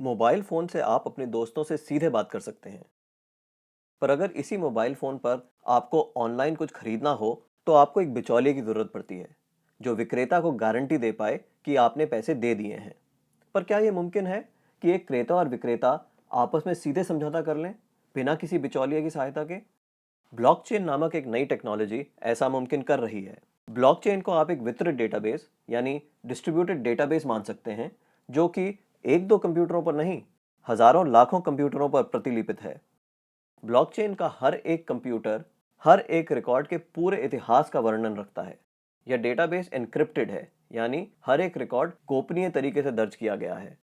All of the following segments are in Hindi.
मोबाइल फ़ोन से आप अपने दोस्तों से सीधे बात कर सकते हैं। पर अगर इसी मोबाइल फ़ोन पर आपको ऑनलाइन कुछ खरीदना हो, तो आपको एक बिचौलिए की ज़रूरत पड़ती है, जो विक्रेता को गारंटी दे पाए कि आपने पैसे दे दिए हैं। पर क्या ये मुमकिन है कि एक क्रेता और विक्रेता आपस में सीधे समझौता कर लें, बिना किसी बिचौलिए की सहायता के? ब्लॉकचेन नामक एक नई टेक्नोलॉजी ऐसा मुमकिन कर रही है। ब्लॉकचेन को आप एक वितरित डेटाबेस यानी डिस्ट्रीब्यूटेड डेटाबेस मान सकते हैं, जो कि एक दो कंप्यूटरों पर नहीं, हजारों लाखों कंप्यूटरों पर प्रतिलिपित है। ब्लॉकचेन का हर एक कंप्यूटर हर एक रिकॉर्ड के पूरे इतिहास का वर्णन रखता है। यह डेटाबेस एन्क्रिप्टेड है, यानी हर एक रिकॉर्ड गोपनीय तरीके से दर्ज किया गया है।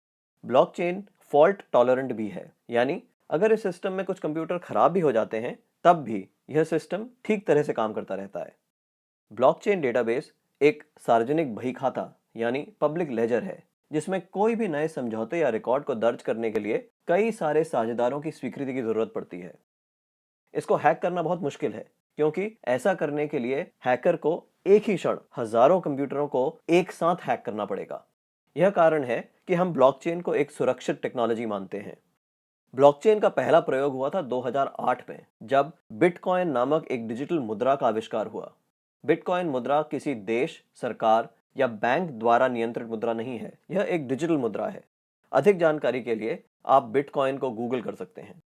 ब्लॉकचेन फॉल्ट टॉलरेंट भी है, यानी अगर इस सिस्टम में कुछ कंप्यूटर खराब भी हो जाते हैं, तब भी यह सिस्टम ठीक तरह से काम करता रहता है। ब्लॉकचेन डेटाबेस एक सार्वजनिक बही खाता यानी पब्लिक लेजर है, जिसमें कोई भी नए समझौते या रिकॉर्ड को दर्ज करने के लिए कई सारे साझेदारों की स्वीकृति की जरूरत पड़ती है। इसको हैक करना बहुत मुश्किल है, क्योंकि ऐसा करने के लिए हैकर को एक ही क्षण हजारों कंप्यूटरों को एक साथ हैक करना पड़ेगा। यह कारण है कि हम ब्लॉकचेन को एक सुरक्षित टेक्नोलॉजी मानते हैं। ब्लॉकचेन का पहला प्रयोग हुआ था 2008 में, जब बिटकॉइन नामक एक डिजिटल मुद्रा का आविष्कार हुआ। बिटकॉइन मुद्रा किसी देश, सरकार या बैंक द्वारा नियंत्रित मुद्रा नहीं है, यह एक डिजिटल मुद्रा है। अधिक जानकारी के लिए आप बिटकॉइन को गूगल कर सकते हैं।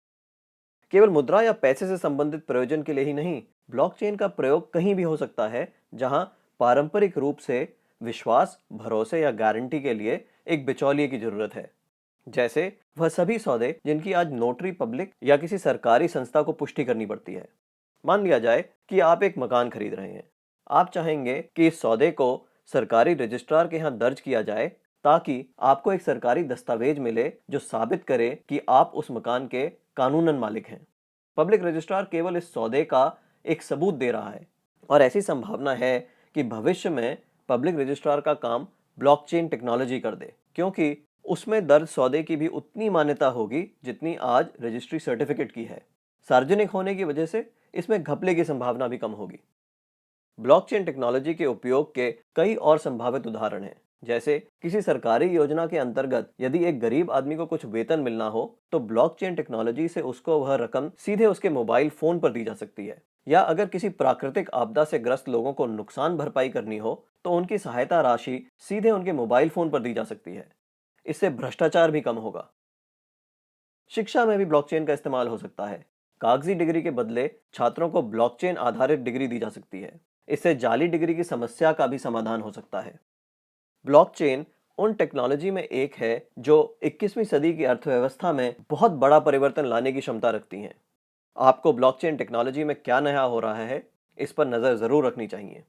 केवल मुद्रा या पैसे से संबंधित प्रयोजन के लिए ही नहीं, ब्लॉकचेन का प्रयोग कहीं भी हो सकता है जहां पारंपरिक रूप से विश्वास, भरोसे या गारंटी के लिए एक बिचौलिए की जरूरत है। जैसे वह सभी सौदे जिनकी आज नोटरी पब्लिक या किसी सरकारी संस्था को पुष्टि करनी पड़ती है। मान लिया जाए कि आप एक मकान खरीद रहे हैं। आप चाहेंगे कि इस सौदे को सरकारी रजिस्ट्रार के यहाँ दर्ज किया जाए, ताकि आपको एक सरकारी दस्तावेज मिले जो साबित करे कि आप उस मकान के कानूनन मालिक हैं। पब्लिक रजिस्ट्रार केवल इस सौदे का एक सबूत दे रहा है, और ऐसी संभावना है कि भविष्य में पब्लिक रजिस्ट्रार का काम ब्लॉकचेन टेक्नोलॉजी कर दे, क्योंकि उसमें दर्ज सौदे की भी उतनी मान्यता होगी जितनी आज रजिस्ट्री सर्टिफिकेट की है। सार्वजनिक होने की वजह से इसमें घपले की संभावना भी कम होगी। ब्लॉकचेन टेक्नोलॉजी के उपयोग के कई और संभावित उदाहरण हैं। जैसे किसी सरकारी योजना के अंतर्गत यदि एक गरीब आदमी को कुछ वेतन मिलना हो, तो ब्लॉकचेन टेक्नोलॉजी से उसको वह रकम सीधे उसके मोबाइल फोन पर दी जा सकती है। या अगर किसी प्राकृतिक आपदा से ग्रस्त लोगों को नुकसान भरपाई करनी हो, तो उनकी सहायता राशि सीधे उनके मोबाइल फोन पर दी जा सकती है। इससे भ्रष्टाचार भी कम होगा। शिक्षा में भी ब्लॉकचेन का इस्तेमाल हो सकता है। कागजी डिग्री के बदले छात्रों को ब्लॉकचेन आधारित डिग्री दी जा सकती है। इससे जाली डिग्री की समस्या का भी समाधान हो सकता है। ब्लॉकचेन उन टेक्नोलॉजी में एक है जो 21वीं सदी की अर्थव्यवस्था में बहुत बड़ा परिवर्तन लाने की क्षमता रखती हैं। आपको ब्लॉकचेन टेक्नोलॉजी में क्या नया हो रहा है, इस पर नजर जरूर रखनी चाहिए।